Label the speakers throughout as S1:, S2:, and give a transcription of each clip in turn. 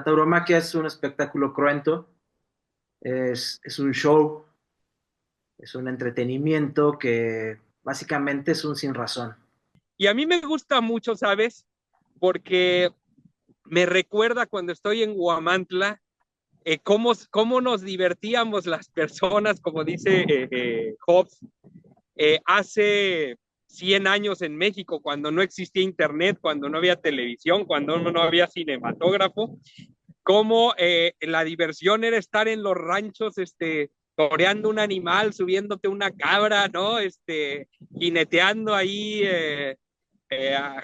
S1: La tauromaquia es un espectáculo cruento, es un show, es un entretenimiento que básicamente es un sin razón.
S2: Y a mí me gusta mucho, ¿sabes? Porque me recuerda cuando estoy en Huamantla, cómo nos divertíamos las personas, como dice Hobbes, hace 100 años en México, cuando no existía internet, cuando no había televisión, cuando no había cinematógrafo, cómo la diversión era estar en los ranchos, toreando un animal, subiéndote una cabra, ¿no? Jineteando ahí,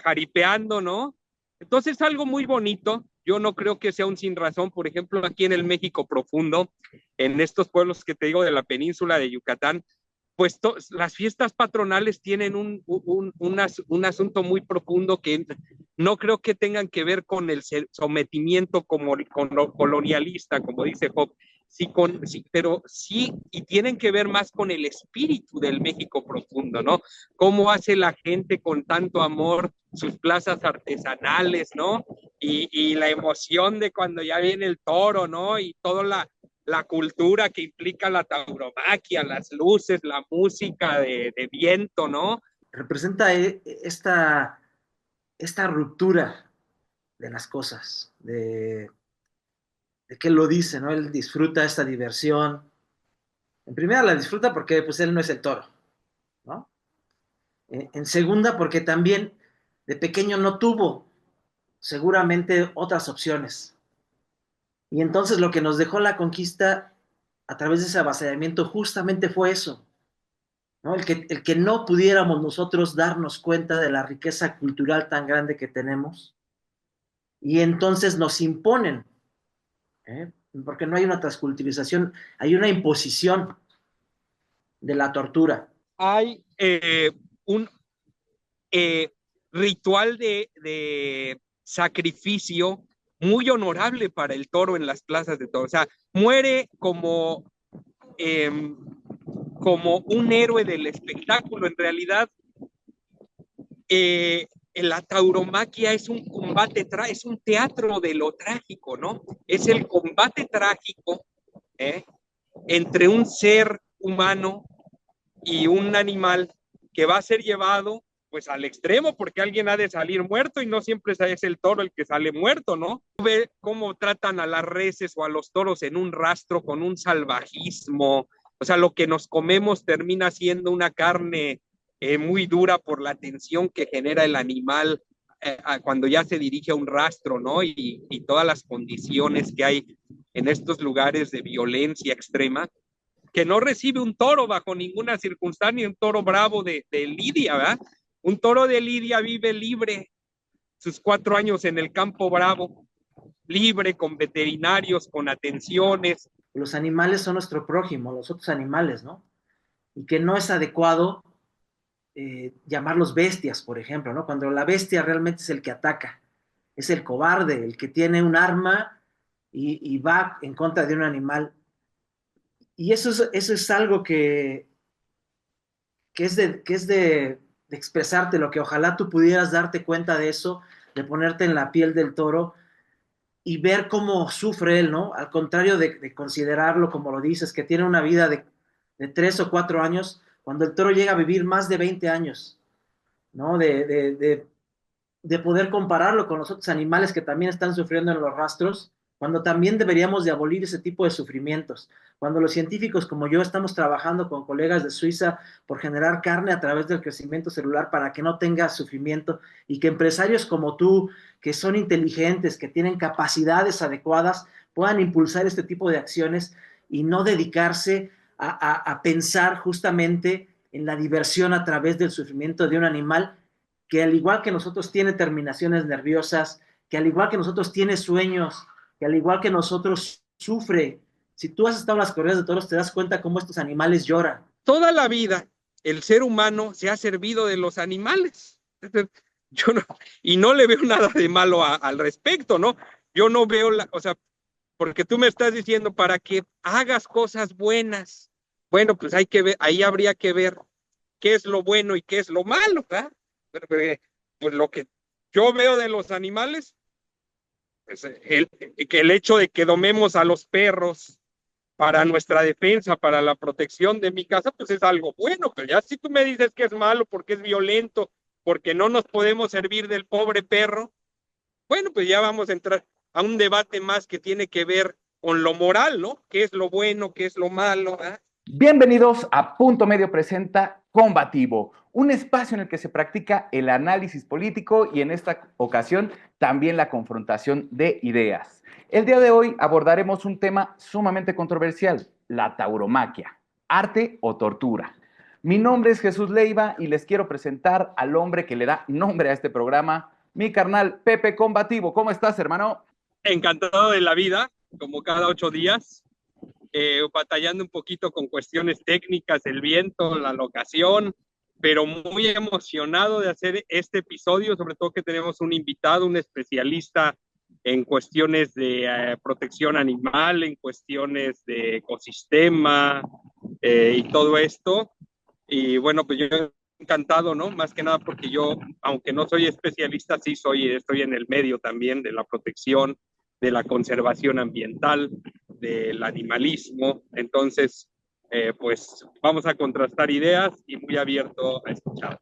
S2: jaripeando, ¿no? Entonces es algo muy bonito. Yo no creo que sea un sin razón. Por ejemplo, aquí en el México profundo, en estos pueblos que te digo de la península de Yucatán, pues las fiestas patronales tienen un asunto muy profundo que no creo que tengan que ver con el sometimiento como con lo colonialista, como dice Job, sí, pero sí, y tienen que ver más con el espíritu del México profundo, ¿no? Cómo hace la gente con tanto amor sus plazas artesanales, ¿no? Y la emoción de cuando ya viene el toro, ¿no? Y toda la cultura que implica la tauromaquia, las luces, la música de viento, ¿no?
S1: Representa esta ruptura de las cosas, de que él lo dice, ¿no? Él disfruta esta diversión. En primera la disfruta porque pues él no es el toro, ¿no? En segunda porque también de pequeño no tuvo seguramente otras opciones. Y entonces lo que nos dejó la conquista a través de ese avasallamiento justamente fue eso, ¿no? El que no pudiéramos nosotros darnos cuenta de la riqueza cultural tan grande que tenemos y entonces nos imponen, ¿eh? Porque no hay una transculturización, hay una imposición de la tortura.
S2: Hay un eh, ritual de sacrificio muy honorable para el toro en las plazas de toros. O sea, muere eh, como un héroe del espectáculo. En realidad, la tauromaquia es un combate, es un teatro de lo trágico, ¿no? Es el combate trágico ¿eh? Entre un ser humano y un animal que va a ser llevado pues al extremo porque alguien ha de salir muerto y no siempre es el toro el que sale muerto, ¿no? Ve cómo tratan a las reses o a los toros en un rastro con un salvajismo, o sea, lo que nos comemos termina siendo una carne muy dura por la tensión que genera el animal cuando ya se dirige a un rastro, ¿no? Y todas las condiciones que hay en estos lugares de violencia extrema, que no recibe un toro bajo ninguna circunstancia, un toro bravo de Lidia, ¿verdad? Un toro de Lidia vive libre sus 4 años en el campo bravo, libre, con veterinarios, con atenciones.
S1: Los animales son nuestro prójimo, los otros animales, ¿no? Y que no es adecuado llamarlos bestias, por ejemplo, ¿no? Cuando la bestia realmente es el que ataca, es el cobarde, el que tiene un arma y va en contra de un animal. Y eso es algo que es de expresarte, lo que ojalá tú pudieras darte cuenta de eso, de ponerte en la piel del toro y ver cómo sufre él, ¿no? Al contrario de considerarlo, como lo dices, que tiene una vida de 3 o 4 años, cuando el toro llega a vivir más de 20 años, ¿no? De poder compararlo con los otros animales que también están sufriendo en los rastros, cuando también deberíamos de abolir ese tipo de sufrimientos. Cuando los científicos como yo estamos trabajando con colegas de Suiza por generar carne a través del crecimiento celular para que no tenga sufrimiento y que empresarios como tú, que son inteligentes, que tienen capacidades adecuadas, puedan impulsar este tipo de acciones y no dedicarse a pensar justamente en la diversión a través del sufrimiento de un animal que al igual que nosotros tiene terminaciones nerviosas, que al igual que nosotros tiene sueños, que al igual que nosotros sufre. Si tú has estado en las corridas de toros, te das cuenta cómo estos animales lloran.
S2: Toda la vida el ser humano se ha servido de los animales. Yo no, y no le veo nada de malo al respecto, ¿no? Yo no veo o sea, porque tú me estás diciendo para que hagas cosas buenas. Bueno, pues hay que ver, ahí habría que ver qué es lo bueno y qué es lo malo, ¿verdad? Pues lo que yo veo de los animales Pues, que el hecho de que domemos a los perros para nuestra defensa, para la protección de mi casa, pues es algo bueno, pero ya si tú me dices que es malo porque es violento, porque no nos podemos servir del pobre perro, bueno, pues ya vamos a entrar a un debate más que tiene que ver con lo moral, ¿no? ¿Qué es lo bueno, qué es lo malo? ¿Eh?
S3: Bienvenidos a Punto Medio presenta Combativo, un espacio en el que se practica el análisis político y en esta ocasión también la confrontación de ideas. El día de hoy abordaremos un tema sumamente controversial, la tauromaquia, arte o tortura. Mi nombre es Jesús Leiva y les quiero presentar al hombre que le da nombre a este programa, mi carnal Pepe Combativo. ¿Cómo estás, hermano?
S2: Encantado de la vida, como cada 8 días. Batallando un poquito con cuestiones técnicas, el viento, la locación, pero muy emocionado de hacer este episodio, sobre todo que tenemos un invitado, un especialista en cuestiones de protección animal, en cuestiones de ecosistema y todo esto. Y bueno, pues yo encantado, ¿no? Más que nada porque yo, aunque no soy especialista, sí estoy en el medio también de la protección, de la conservación ambiental, del animalismo. Entonces, pues vamos a contrastar ideas y muy abierto a escuchar.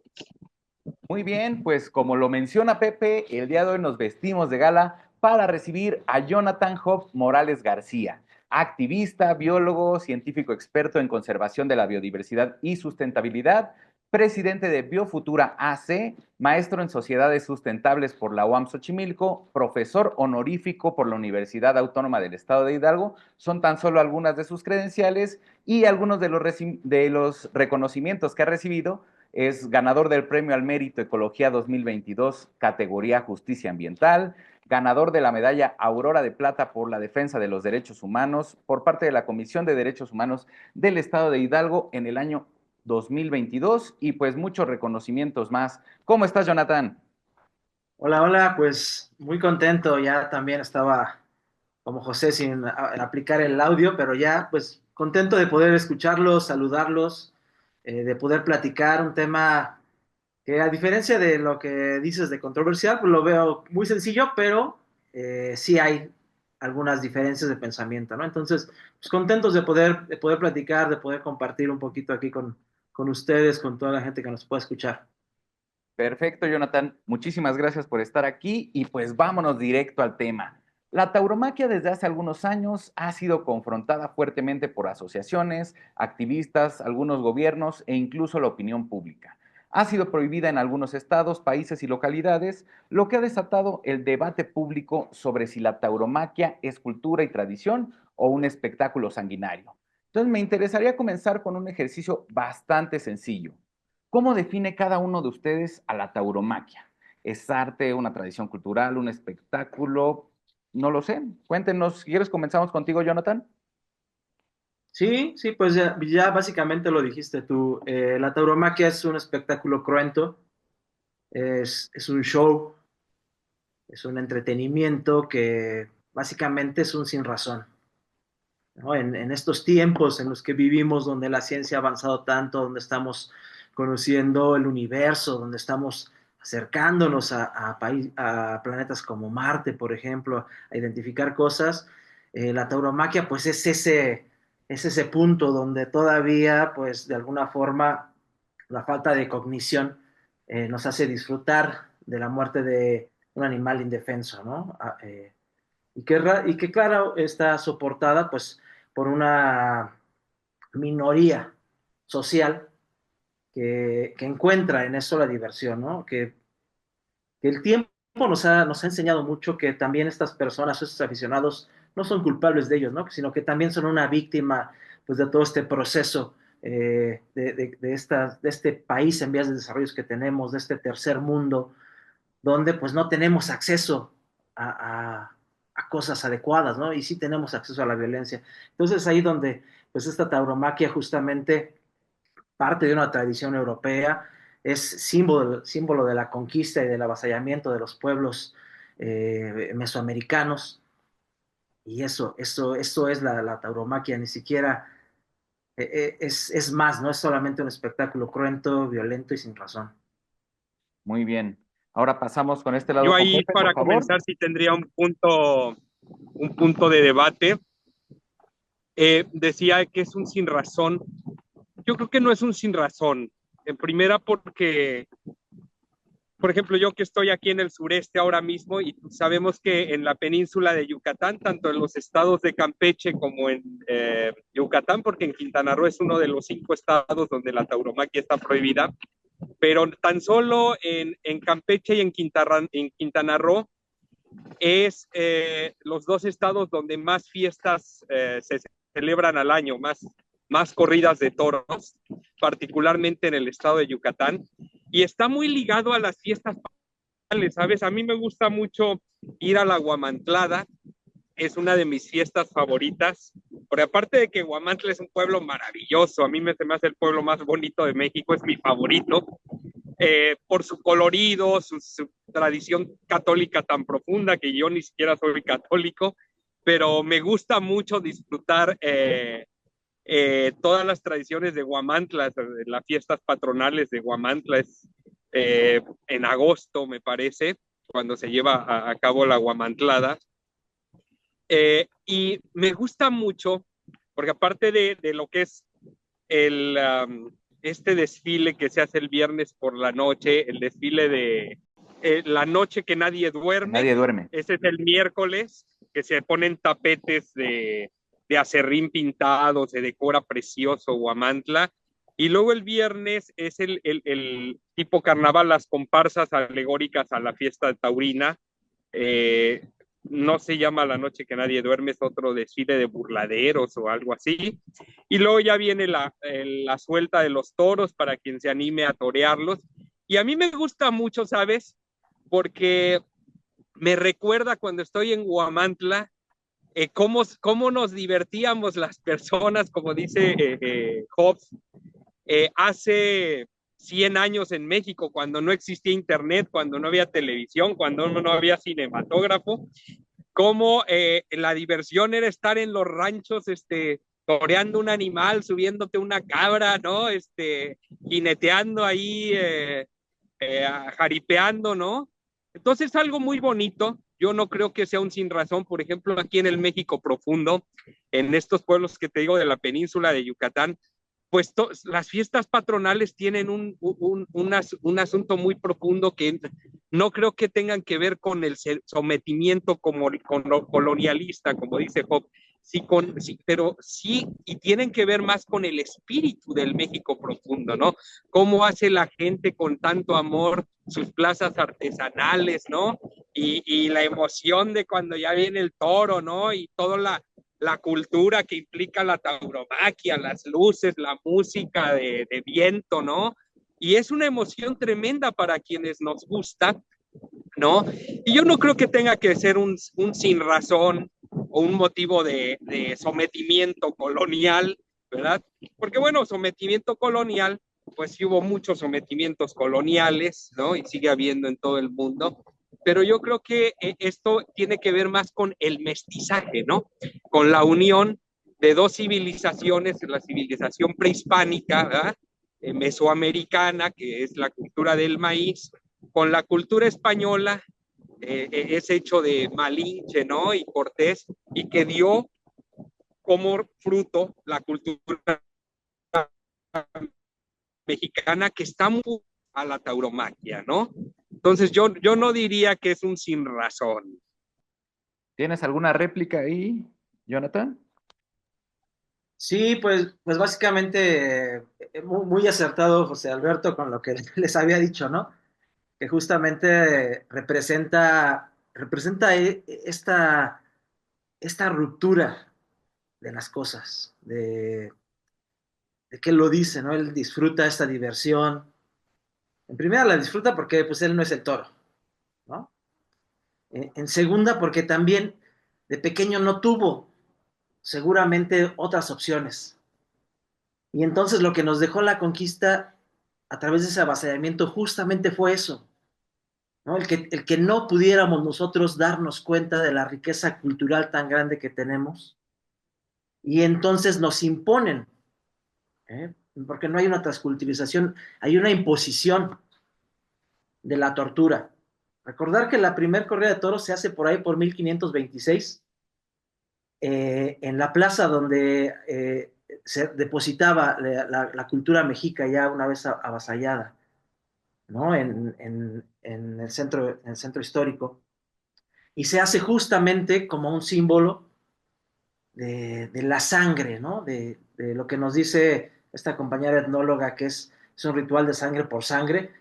S3: Muy bien, pues como lo menciona Pepe, el día de hoy nos vestimos de gala para recibir a Jonathan Hobbs Morales García, activista, biólogo, científico experto en conservación de la biodiversidad y sustentabilidad, presidente de Biofutura AC, maestro en sociedades sustentables por la UAM Xochimilco, profesor honorífico por la Universidad Autónoma del Estado de Hidalgo. Son tan solo algunas de sus credenciales y algunos de los reconocimientos que ha recibido. Es ganador del Premio al Mérito Ecología 2022, categoría Justicia Ambiental, ganador de la medalla Aurora de Plata por la defensa de los derechos humanos por parte de la Comisión de Derechos Humanos del Estado de Hidalgo en el año 2022 y pues muchos reconocimientos más. ¿Cómo estás, Jonathan?
S1: Hola, hola, pues muy contento. Ya también estaba como José sin aplicar el audio, pero ya pues contento de poder escucharlos, saludarlos, de poder platicar un tema que a diferencia de lo que dices de controversial, pues lo veo muy sencillo, pero sí hay algunas diferencias de pensamiento, ¿no? Entonces, pues contentos de poder platicar, de poder compartir un poquito aquí con ustedes, con toda la gente que nos pueda escuchar.
S3: Perfecto, Jonathan. Muchísimas gracias por estar aquí y pues vámonos directo al tema. La tauromaquia desde hace algunos años ha sido confrontada fuertemente por asociaciones, activistas, algunos gobiernos e incluso la opinión pública. Ha sido prohibida en algunos estados, países y localidades, lo que ha desatado el debate público sobre si la tauromaquia es cultura y tradición o un espectáculo sanguinario. Entonces me interesaría comenzar con un ejercicio bastante sencillo. ¿Cómo define cada uno de ustedes a la tauromaquia? ¿Es arte, una tradición cultural, un espectáculo? No lo sé. Cuéntenos. Si quieres, comenzamos contigo, Jonathan.
S1: Sí, sí, pues ya básicamente lo dijiste tú. La tauromaquia es un espectáculo cruento, es un show, es un entretenimiento que básicamente es un sin razón, ¿no? En estos tiempos en los que vivimos, donde la ciencia ha avanzado tanto, donde estamos conociendo el universo, donde estamos acercándonos a planetas como Marte, por ejemplo, a identificar cosas, la tauromaquia pues es ese punto donde todavía pues de alguna forma la falta de cognición nos hace disfrutar de la muerte de un animal indefenso, ¿no? Y que claro, está soportada pues por una minoría social que encuentra en eso la diversión, ¿no? Que el tiempo nos ha enseñado mucho que también estas personas, estos aficionados, no son culpables de ellos, ¿no? Sino que también son una víctima pues, de todo este proceso de este país en vías de desarrollo que tenemos, de este tercer mundo, donde pues no tenemos acceso a cosas adecuadas, ¿no? Y sí tenemos acceso a la violencia. Entonces ahí donde pues esta tauromaquia justamente parte de una tradición europea, es símbolo de la conquista y del avasallamiento de los pueblos mesoamericanos. Y eso es la tauromaquia, ni siquiera es más, no es solamente un espectáculo cruento, violento y sin razón.
S3: Muy bien. Ahora pasamos con este lado
S2: Yo
S3: con
S2: ahí
S3: Pepe, por
S2: para
S3: favor.
S2: comenzar sí tendría un punto de debate. Decía que es un sin razón. Yo creo que no es un sin razón. En primera porque, por ejemplo, yo que estoy aquí en el sureste ahora mismo y sabemos que en la península de Yucatán, tanto en los estados de Campeche como en Yucatán, porque en Quintana Roo es uno de los 5 estados donde la tauromaquia está prohibida, pero tan solo en Campeche y en Quintana Roo es los 2 estados donde más fiestas se celebran al año, más corridas de toros, particularmente en el estado de Yucatán, y está muy ligado a las fiestas patronales, ¿sabes? A mí me gusta mucho ir a la Guamantlada, es una de mis fiestas favoritas, porque aparte de que Guamantla es un pueblo maravilloso, a mí se me hace el pueblo más bonito de México, es mi favorito, por su colorido, su tradición católica tan profunda, que yo ni siquiera soy católico, pero me gusta mucho disfrutar todas las tradiciones de Guamantla, las fiestas patronales de Guamantla es en agosto, me parece, cuando se lleva a cabo la Guamantlada. Y me gusta mucho, porque aparte de lo que es el, este desfile que se hace el viernes por la noche, el desfile de la noche que nadie duerme,
S3: Nadie duerme.
S2: ese es el miércoles, que se ponen tapetes de acerrín pintado, se decora precioso Huamantla, y luego el viernes es el tipo carnaval, las comparsas alegóricas a la fiesta taurina, eh, no se llama La Noche que Nadie Duerme, es otro desfile de burladeros o algo así. Y luego ya viene la suelta de los toros para quien se anime a torearlos. Y a mí me gusta mucho, ¿sabes? Porque me recuerda cuando estoy en Huamantla, cómo nos divertíamos las personas, como dice Hobbes, hace 100 años en México, cuando no existía internet, cuando no había televisión, cuando no había cinematógrafo, cómo la diversión era estar en los ranchos, toreando un animal, subiéndote una cabra, ¿no? Jineteando ahí, jaripeando, ¿no? Entonces es algo muy bonito. Yo no creo que sea un sin razón. Por ejemplo, aquí en el México profundo, en estos pueblos que te digo de la península de Yucatán, pues las fiestas patronales tienen un asunto muy profundo que no creo que tengan que ver con el sometimiento como con lo colonialista, como dice Job, sí, pero sí, y tienen que ver más con el espíritu del México profundo, ¿no? Cómo hace la gente con tanto amor sus plazas artesanales, ¿no? Y la emoción de cuando ya viene el toro, ¿no? Y toda la cultura que implica la tauromaquia, las luces, la música de viento, ¿no? Y es una emoción tremenda para quienes nos gusta, ¿no? Y yo no creo que tenga que ser un sin razón o un motivo de sometimiento colonial, ¿verdad? Porque bueno, sometimiento colonial, pues sí hubo muchos sometimientos coloniales, ¿no? Y sigue habiendo en todo el mundo, pero yo creo que esto tiene que ver más con el mestizaje, ¿no? Con la unión de dos civilizaciones, la civilización prehispánica, ¿verdad? Mesoamericana, que es la cultura del maíz, con la cultura española, es hecho de Malinche, ¿no? Y Cortés, y que dio como fruto la cultura mexicana que está muy a la tauromaquia, ¿no? Entonces yo no diría que es un sin razón.
S3: ¿Tienes alguna réplica ahí, Jonathan?
S1: Sí, pues básicamente muy acertado José Alberto con lo que les había dicho, ¿no? Que justamente representa esta ruptura de las cosas, de que él lo dice, ¿no? Él disfruta esta diversión. En primera la disfruta porque pues él no es el toro, ¿no? En segunda porque también de pequeño no tuvo seguramente otras opciones. Y entonces lo que nos dejó la conquista a través de ese avasallamiento justamente fue eso, ¿no? El que no pudiéramos nosotros darnos cuenta de la riqueza cultural tan grande que tenemos y entonces nos imponen, ¿eh? Porque no hay una transculturización, hay una imposición de la tortura. Recordar que la primera corrida de toros se hace por ahí por 1526, en la plaza donde se depositaba la cultura mexica ya una vez avasallada, ¿no? En el centro histórico. Y se hace justamente como un símbolo de la sangre, ¿no? De lo que nos dice esta compañera etnóloga, que es un ritual de sangre por sangre,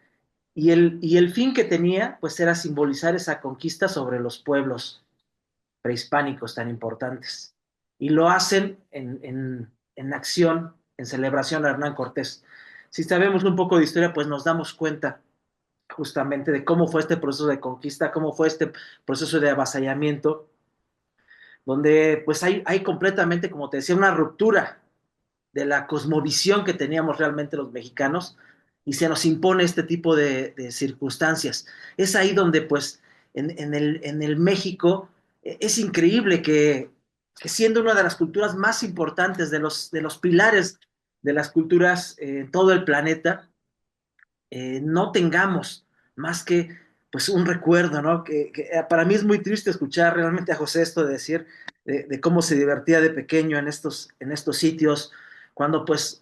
S1: y el fin que tenía, pues era simbolizar esa conquista sobre los pueblos prehispánicos tan importantes. Y lo hacen en acción, en celebración a Hernán Cortés. Si sabemos un poco de historia, pues nos damos cuenta justamente de cómo fue este proceso de conquista, cómo fue este proceso de avasallamiento, donde pues hay completamente, como te decía, una ruptura de la cosmovisión que teníamos realmente los mexicanos y se nos impone este tipo de circunstancias. Es ahí donde pues en el México es increíble que siendo una de las culturas más importantes, de los pilares de las culturas en todo el planeta, no tengamos más que pues un recuerdo, ¿no? Que para mí es muy triste escuchar realmente a José esto de decir de cómo se divertía de pequeño en estos sitios, cuando pues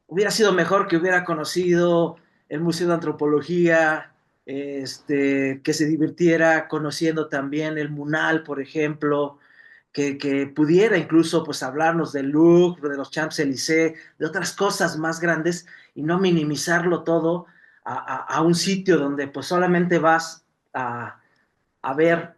S1: hubiera sido mejor que hubiera conocido el Museo de Antropología, que se divirtiera conociendo también el Munal, por ejemplo, que pudiera incluso pues hablarnos del Louvre, de los Champs-Élysées, de otras cosas más grandes y no minimizarlo todo a un sitio donde pues solamente vas a ver,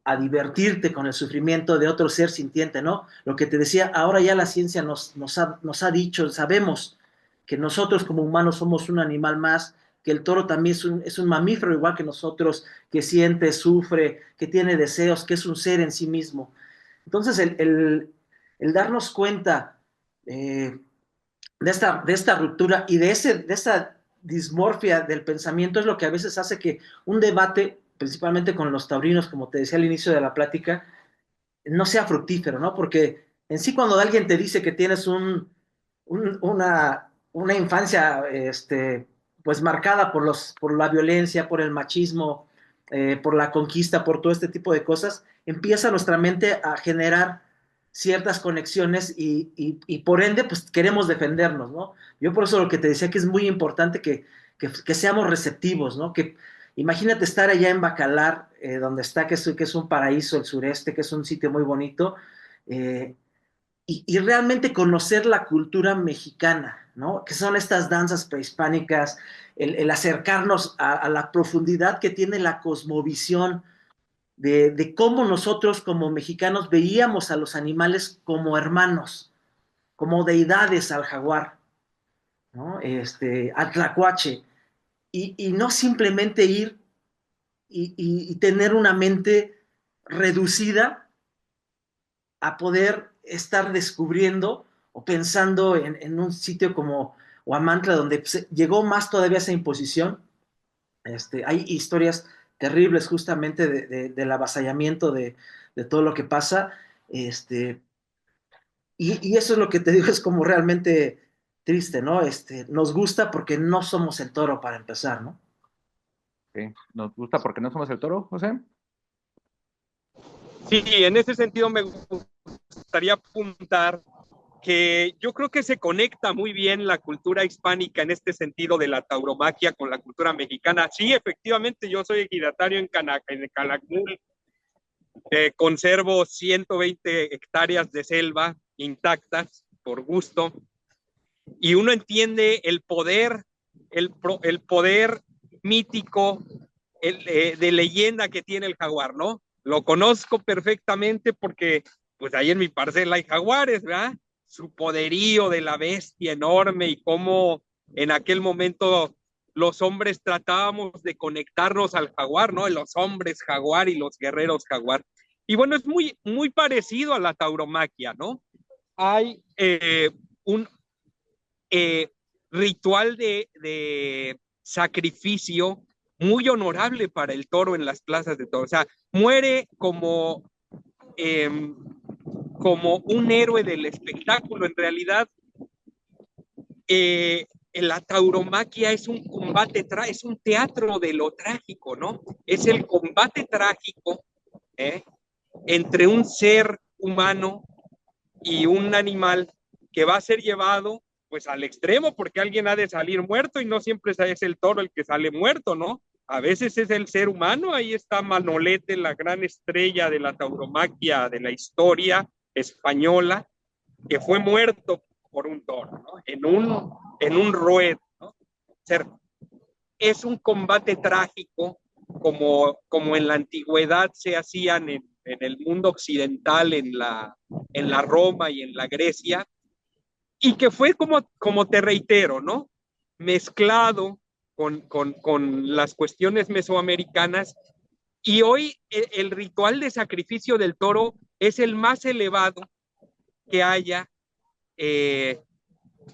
S1: a divertirte con el sufrimiento de otro ser sintiente, ¿no? Lo que te decía, ahora ya la ciencia nos ha dicho, sabemos que nosotros como humanos somos un animal más, que el toro también es un mamífero igual que nosotros, que siente, sufre, que tiene deseos, que es un ser en sí mismo. Entonces, el darnos cuenta eh, de esta ruptura y de esa dismorfia del pensamiento es lo que a veces hace que un debate, principalmente con los taurinos, como te decía al inicio de la plática, no sea fructífero, ¿no? Porque en sí cuando alguien te dice que tienes una infancia pues marcada por la violencia, por el machismo, por la conquista, por todo este tipo de cosas, empieza nuestra mente a generar ciertas conexiones y por ende pues queremos defendernos, ¿no? Yo por eso lo que te decía que es muy importante que seamos receptivos, ¿no? Que imagínate estar allá en Bacalar, donde está, que es un paraíso, el sureste, que es un sitio muy bonito, eh, y realmente conocer la cultura mexicana, ¿no? Que son estas danzas prehispánicas, el acercarnos a la profundidad que tiene la cosmovisión de cómo nosotros como mexicanos veíamos a los animales como hermanos, como deidades al jaguar, ¿no? Al tlacuache, y no simplemente ir y tener una mente reducida a poder estar descubriendo o pensando en un sitio como Huamantla, donde pues, llegó más todavía esa imposición. Hay historias terribles justamente del avasallamiento de todo lo que pasa. Este, y eso es lo que te digo, es como realmente triste, ¿no? Nos gusta porque no somos el toro para empezar, ¿no?
S3: Sí. ¿Nos gusta porque no somos el toro, José?
S2: Sí, en ese sentido me gustaría apuntar que yo creo que se conecta muy bien la cultura hispánica en este sentido de la tauromaquia con la cultura mexicana. Sí, efectivamente, yo soy ejidatario en Calakmul, conservo 120 hectáreas de selva intactas por gusto, y uno entiende el poder mítico de leyenda que tiene el jaguar, ¿no? Lo conozco perfectamente porque pues ahí en mi parcela hay jaguares, ¿verdad? Su poderío de la bestia enorme y cómo en aquel momento los hombres tratábamos de conectarnos al jaguar, ¿no? Los hombres jaguar y los guerreros jaguar. Y bueno, es muy, muy parecido a la tauromaquia, ¿no? Hay un eh, ritual de sacrificio muy honorable para el toro en las plazas de toros. O sea, muere eh, como un héroe del espectáculo. En realidad, la tauromaquia es un combate, es un teatro de lo trágico, ¿no? Es el combate trágico ¿eh? Entre un ser humano y un animal que va a ser llevado pues al extremo porque alguien ha de salir muerto y no siempre es el toro el que sale muerto, ¿no? A veces es el ser humano, ahí está Manolete, la gran estrella de la tauromaquia de la historia española, que fue muerto por un toro, ¿no? En un ruedo, ¿no? Es un combate trágico como en la antigüedad se hacían en el mundo occidental, en la Roma y en la Grecia, y que fue como te reitero, ¿no? Mezclado con las cuestiones mesoamericanas, y hoy el ritual de sacrificio del toro es el más elevado que haya.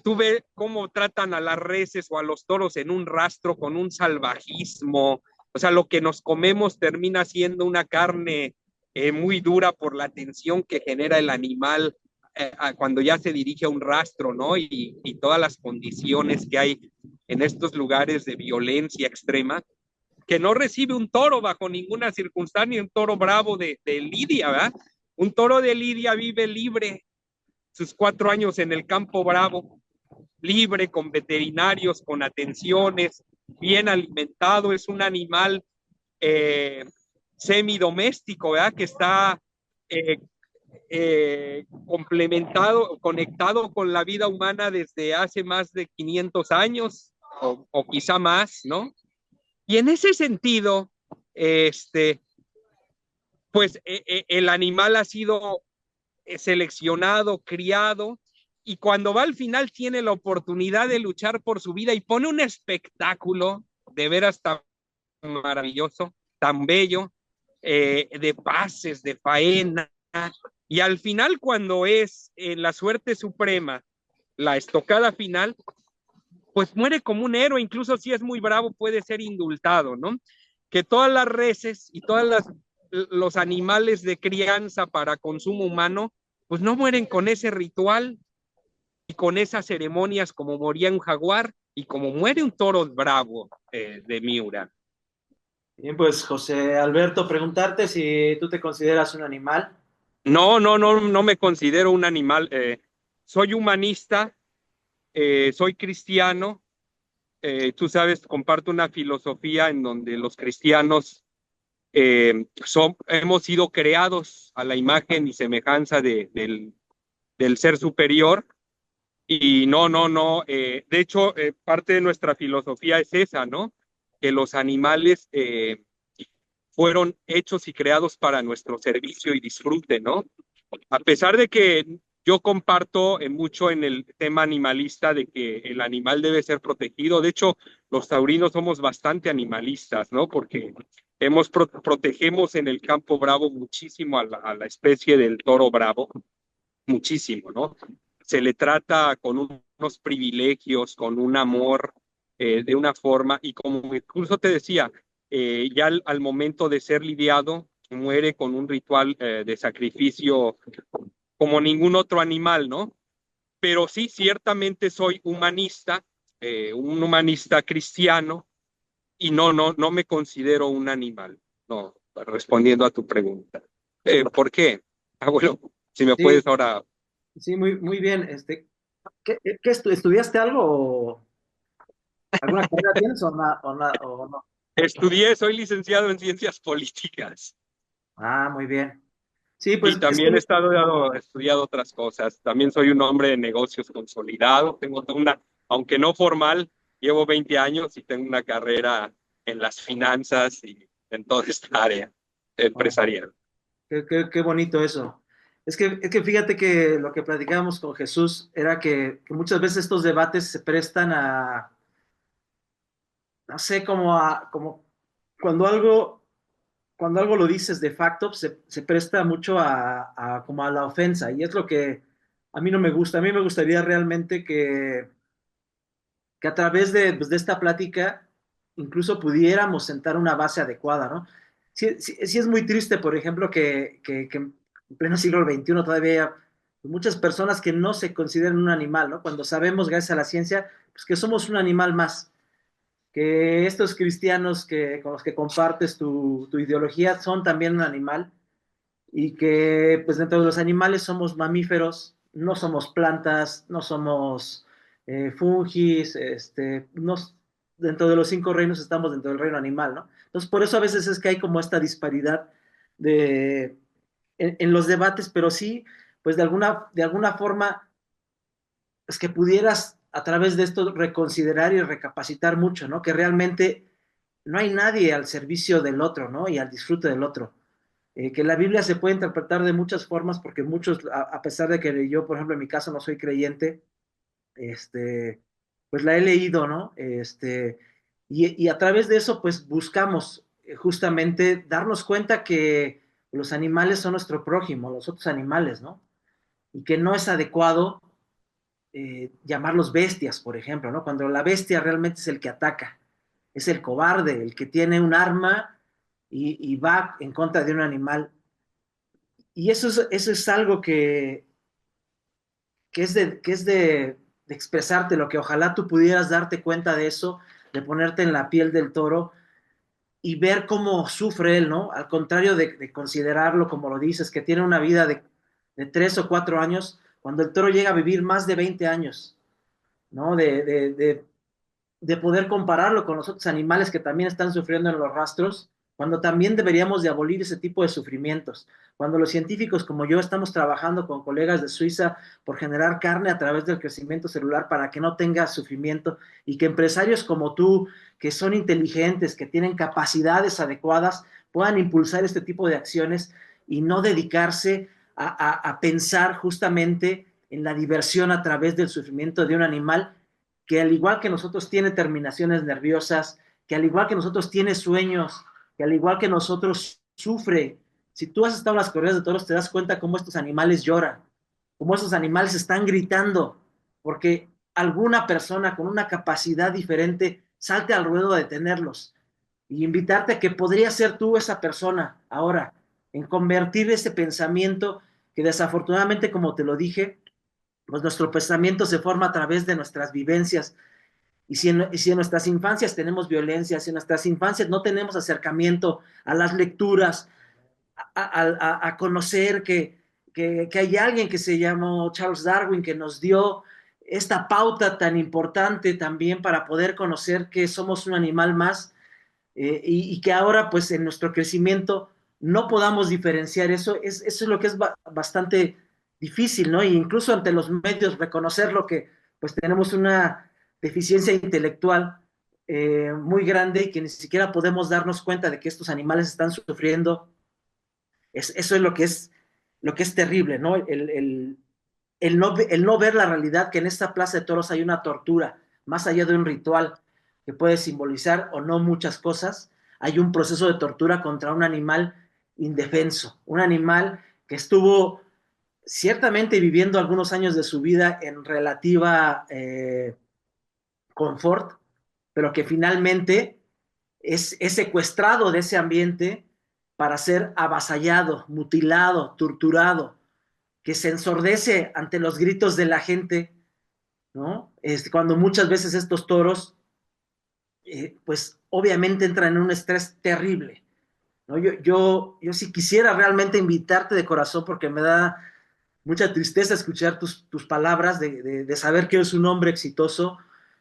S2: Tú ves cómo tratan a las reses o a los toros en un rastro con un salvajismo. O sea, lo que nos comemos termina siendo una carne muy dura por la tensión que genera el animal cuando ya se dirige a un rastro, ¿no? Y todas las condiciones que hay en estos lugares de violencia extrema, que no recibe un toro bajo ninguna circunstancia, un toro bravo de Lidia, ¿verdad? Un toro de Lidia vive libre sus 4 años en el campo bravo, libre, con veterinarios, con atenciones, bien alimentado, es un animal semidoméstico, ¿verdad? Que está eh, complementado, conectado con la vida humana desde hace más de 500 años o quizá más, ¿no? Y en ese sentido, pues el animal ha sido seleccionado, criado, y cuando va al final tiene la oportunidad de luchar por su vida y pone un espectáculo de veras tan maravilloso, tan bello, de pases, de faena, y al final cuando es la suerte suprema, la estocada final, pues muere como un héroe, incluso si es muy bravo puede ser indultado, ¿no? Que todas las reses y todos los animales de crianza para consumo humano, pues no mueren con ese ritual y con esas ceremonias como moría un jaguar y como muere un toro bravo de Miura.
S1: Bien, pues José Alberto, preguntarte si tú te consideras un animal.
S2: No me considero un animal. Soy humanista, soy cristiano. Tú sabes, comparto una filosofía en donde los cristianos hemos sido creados a la imagen y semejanza del ser superior. Y no. De hecho, parte de nuestra filosofía es esa, ¿no? Que los animales fueron hechos y creados para nuestro servicio y disfrute, ¿no? A pesar de que yo comparto mucho en el tema animalista de que el animal debe ser protegido. De hecho, los taurinos somos bastante animalistas, ¿no? Porque protegemos en el campo bravo muchísimo a la especie del toro bravo, muchísimo, ¿no? Se le trata con unos privilegios, con un amor, de una forma, y como incluso te decía, ya al momento de ser lidiado, muere con un ritual de sacrificio como ningún otro animal, ¿no? Pero sí, ciertamente soy humanista, un humanista cristiano, y no me considero un animal, no, respondiendo a tu pregunta. ¿Por qué? Bueno, si me
S1: Sí,
S2: puedes ahora.
S1: sí, muy bien. ¿Estudiaste algo o alguna carrera tienes o no?
S2: Estudié, soy licenciado en ciencias políticas
S1: Ah, muy bien. Sí,
S2: y
S1: pues es que
S2: también he estudiado otras cosas. También soy un hombre de negocios consolidado. Tengo aunque no formal, llevo 20 años y tengo una carrera en las finanzas y en toda esta área empresarial.
S1: qué bonito eso. Es que fíjate que lo que platicábamos con Jesús era que muchas veces estos debates se prestan a, no sé, como cuando algo lo dices de facto, se presta mucho como a la ofensa, y es lo que a mí no me gusta. A mí me gustaría realmente que a través de esta plática incluso pudiéramos sentar una base adecuada, ¿no? Sí, sí, sí es muy triste, por ejemplo, que en pleno siglo XXI todavía muchas personas que no se consideran un animal, ¿no? Cuando sabemos, gracias a la ciencia, pues que somos un animal más, que estos cristianos con los que compartes tu ideología son también un animal y que pues dentro de los animales somos mamíferos, no somos plantas, no somos fungis, dentro de los 5 reinos estamos dentro del reino animal, ¿no? Entonces por eso a veces es que hay como esta disparidad de, en los debates, pero sí, pues de alguna forma, es que pudieras a través de esto reconsiderar y recapacitar mucho, ¿no? Que realmente no hay nadie al servicio del otro, ¿no? Y al disfrute del otro. Que la Biblia se puede interpretar de muchas formas, porque muchos, a pesar de que yo, por ejemplo, en mi caso no soy creyente, pues la he leído, ¿no? Y a través de eso, pues buscamos justamente darnos cuenta que los animales son nuestro prójimo, los otros animales, ¿no? Y que no es adecuado llamarlos bestias, por ejemplo, ¿no? Cuando la bestia realmente es el que ataca, es el cobarde, el que tiene un arma y va en contra de un animal. Y eso es algo que es de expresarte, lo que ojalá tú pudieras darte cuenta de eso, de ponerte en la piel del toro y ver cómo sufre él, ¿no? Al contrario de considerarlo, como lo dices, que tiene una vida de 3 o 4 años, cuando el toro llega a vivir más de 20 años, ¿no? De poder compararlo con los otros animales que también están sufriendo en los rastros, cuando también deberíamos de abolir ese tipo de sufrimientos. Cuando los científicos como yo estamos trabajando con colegas de Suiza por generar carne a través del crecimiento celular para que no tenga sufrimiento y que empresarios como tú, que son inteligentes, que tienen capacidades adecuadas, puedan impulsar este tipo de acciones y no dedicarse a pensar justamente en la diversión a través del sufrimiento de un animal que al igual que nosotros tiene terminaciones nerviosas, que al igual que nosotros tiene sueños, que al igual que nosotros sufre. Si tú has estado en las corridas de toros, te das cuenta cómo estos animales lloran, cómo estos animales están gritando, porque alguna persona con una capacidad diferente salte al ruedo a detenerlos y invitarte a que podría ser tú esa persona ahora, en convertir ese pensamiento que desafortunadamente, como te lo dije, pues nuestro pensamiento se forma a través de nuestras vivencias. Y si en nuestras infancias tenemos violencia, si en nuestras infancias no tenemos acercamiento a las lecturas, a conocer que hay alguien que se llamó Charles Darwin que nos dio esta pauta tan importante también para poder conocer que somos un animal más y que ahora pues en nuestro crecimiento no podamos diferenciar eso es lo que es bastante difícil, ¿no? E incluso ante los medios reconocer lo que pues tenemos una deficiencia intelectual muy grande y que ni siquiera podemos darnos cuenta de que estos animales están sufriendo. Eso es lo que es terrible, ¿no? El no ver la realidad que en esta plaza de toros hay una tortura, más allá de un ritual que puede simbolizar o no muchas cosas, hay un proceso de tortura contra un animal indefenso, un animal que estuvo ciertamente viviendo algunos años de su vida en relativa confort, pero que finalmente es secuestrado de ese ambiente para ser avasallado, mutilado, torturado, que se ensordece ante los gritos de la gente, ¿no? Cuando muchas veces estos toros, pues obviamente entran en un estrés terrible, ¿no? Yo sí quisiera realmente invitarte de corazón porque me da mucha tristeza escuchar tus palabras de saber que eres un hombre exitoso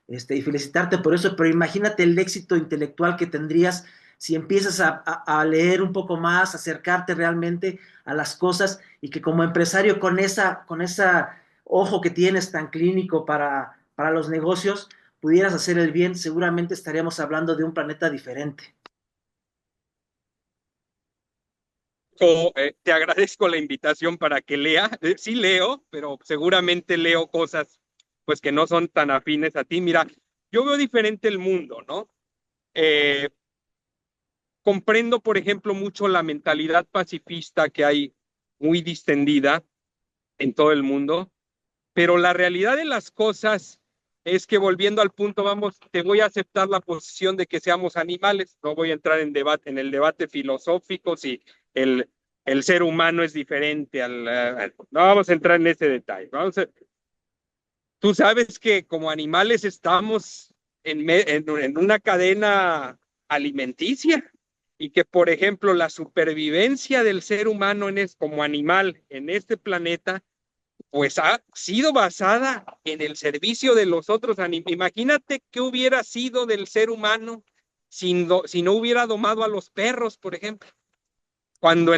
S1: y felicitarte por eso, pero imagínate el éxito intelectual que tendrías si empiezas a leer un poco más, acercarte realmente a las cosas y que como empresario con esa ojo que tienes tan clínico para los negocios, pudieras hacer el bien, seguramente estaríamos hablando de un planeta diferente.
S2: Te agradezco la invitación para que lea. Sí leo, pero seguramente leo cosas pues que no son tan afines a ti. Mira, yo veo diferente el mundo, ¿no? Eh, comprendo, por ejemplo, mucho la mentalidad pacifista que hay muy distendida en todo el mundo, pero la realidad de las cosas es que volviendo al punto, vamos, te voy a aceptar la posición de que seamos animales, no voy a entrar en debate, en el debate filosófico si el el ser humano es diferente no vamos a entrar en ese detalle. Tú sabes que como animales estamos en una cadena alimenticia y que, por ejemplo, la supervivencia del ser humano como animal en este planeta, pues ha sido basada en el servicio de los otros animales. Imagínate qué hubiera sido del ser humano si no hubiera domado a los perros, por ejemplo. Cuando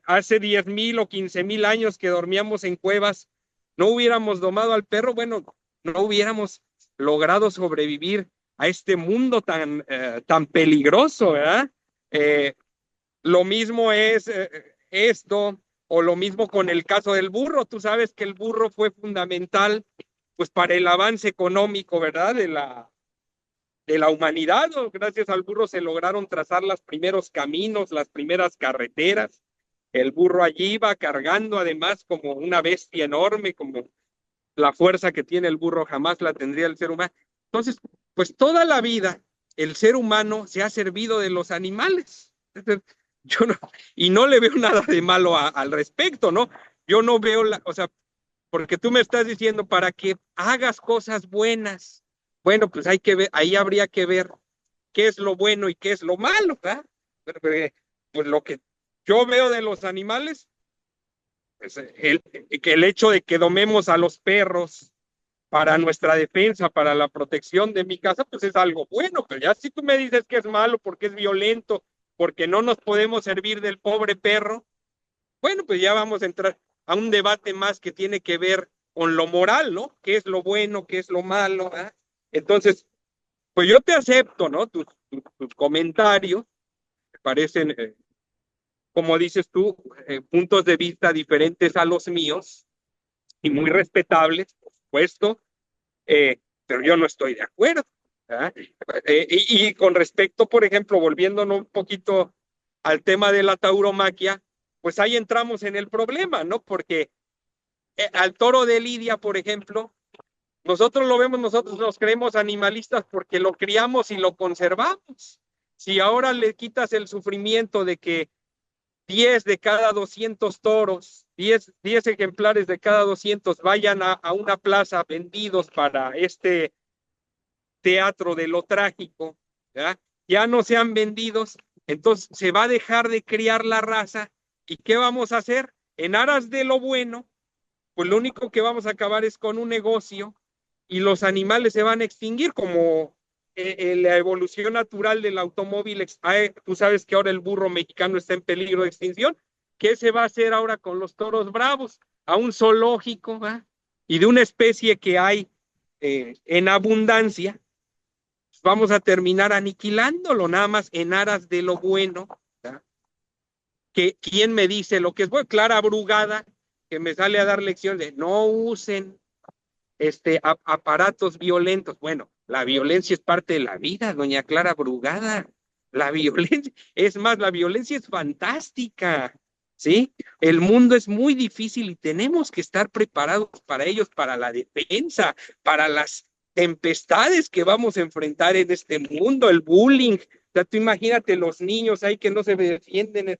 S2: hace 10,000 o 15,000 años que dormíamos en cuevas, no hubiéramos domado al perro, bueno, no hubiéramos logrado sobrevivir a este mundo tan peligroso, ¿verdad? Lo mismo es esto, o lo mismo con el caso del burro. Tú sabes que el burro fue fundamental, pues, para el avance económico, ¿verdad? De la humanidad, ¿no? Gracias al burro se lograron trazar los primeros caminos, las primeras carreteras. El burro allí iba cargando, además, como una bestia enorme, como la fuerza que tiene el burro jamás la tendría el ser humano. Entonces, pues toda la vida el ser humano se ha servido de los animales. Yo no, y no le veo nada de malo al respecto, ¿no? Yo no veo o sea, porque tú me estás diciendo para que hagas cosas buenas. Bueno, pues hay que ver, ahí habría que ver qué es lo bueno y qué es lo malo, ¿verdad? Pues lo que yo veo de los animales, pues que el hecho de que domemos a los perros para nuestra defensa, para la protección de mi casa, pues es algo bueno, pero ya si tú me dices que es malo porque es violento, porque no nos podemos servir del pobre perro, bueno, pues ya vamos a entrar a un debate más que tiene que ver con lo moral, ¿no? ¿Qué es lo bueno, qué es lo malo? ¿Eh? Entonces, pues yo te acepto, ¿no? Tus comentarios me parecen, como dices tú, puntos de vista diferentes a los míos y muy respetables, por supuesto, pero yo no estoy de acuerdo. ¿Ah? Y con respecto, por ejemplo, volviéndonos un poquito al tema de la tauromaquia, pues ahí entramos en el problema, ¿no? Porque al toro de Lidia, por ejemplo, nosotros nos creemos animalistas porque lo criamos y lo conservamos. Si ahora le quitas el sufrimiento de que 10 de cada 200 toros, 10 ejemplares de cada 200 vayan a una plaza vendidos para este teatro de lo trágico, ¿verdad? Ya no sean vendidos, entonces se va a dejar de criar la raza. ¿Y qué vamos a hacer? En aras de lo bueno, pues lo único que vamos a acabar es con un negocio y los animales se van a extinguir como la evolución natural del automóvil. Tú sabes que ahora el burro mexicano está en peligro de extinción. ¿Qué se va a hacer ahora con los toros bravos? A un zoológico, ¿verdad? Y de una especie que hay en abundancia, vamos a terminar aniquilándolo, nada más en aras de lo bueno. ¿Verdad? Que quién me dice lo que es bueno. Clara Brugada, que me sale a dar lecciones de no usen aparatos violentos. Bueno, la violencia es parte de la vida, doña Clara Brugada. La violencia, es más, la violencia es fantástica, ¿sí? El mundo es muy difícil y tenemos que estar preparados para ellos, para la defensa, para las tempestades que vamos a enfrentar en este mundo, el bullying. O sea, tú imagínate los niños ahí que no se defienden,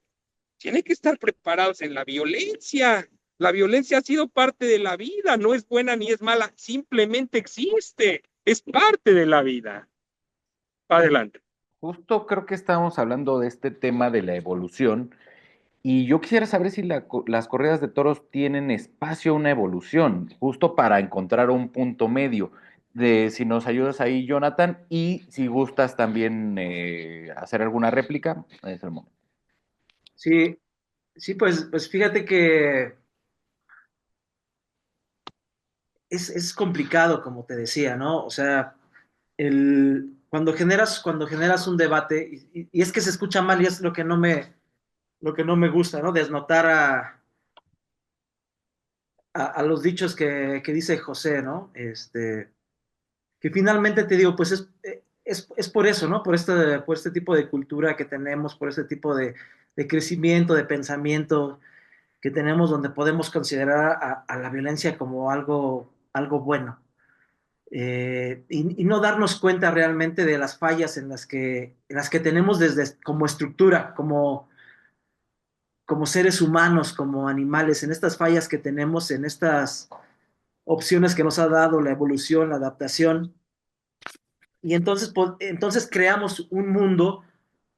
S2: tienen que estar preparados en la violencia. La violencia ha sido parte de la vida, no es buena ni es mala, simplemente existe, es parte de la vida. Adelante.
S3: Justo creo que estábamos hablando de este tema de la evolución y yo quisiera saber si las corridas de toros tienen espacio a una evolución, justo para encontrar un punto medio. De si nos ayudas ahí, Jonathan, y si gustas también hacer alguna réplica, es el momento.
S1: Sí, sí, pues fíjate que es complicado, como te decía, ¿no? O sea, cuando generas un debate, y es que se escucha mal y es lo que no me gusta, ¿no? Desnotar a los dichos que dice José, ¿no? Que finalmente te digo, pues es por eso, ¿no? Por este tipo de cultura que tenemos, por este tipo de crecimiento, de pensamiento que tenemos, donde podemos considerar a la violencia como algo bueno. Y no darnos cuenta realmente de las fallas en las que tenemos desde como estructura, como seres humanos, como animales, en estas fallas que tenemos, en estas opciones que nos ha dado la evolución, la adaptación. Y entonces, pues, entonces creamos un mundo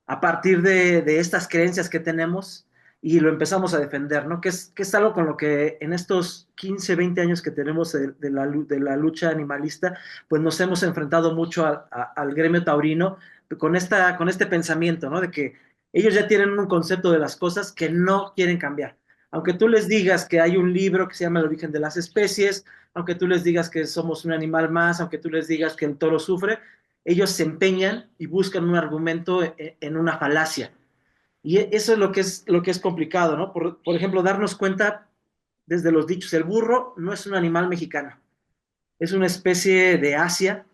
S1: a partir de estas creencias que tenemos y lo empezamos a defender, ¿no? Que es algo con lo que en estos 15, 20 años que tenemos de la lucha animalista, pues nos hemos enfrentado mucho al gremio taurino con este pensamiento, ¿no? De que ellos ya tienen un concepto de las cosas que no quieren cambiar. Aunque tú les digas que hay un libro que se llama El origen de las especies, aunque tú les digas que somos un animal más, aunque tú les digas que el toro sufre, ellos se empeñan y buscan un argumento en una falacia. Y eso es lo que es complicado, ¿no? Por ejemplo, darnos cuenta desde los dichos, el burro no es un animal mexicano, es una especie de Asia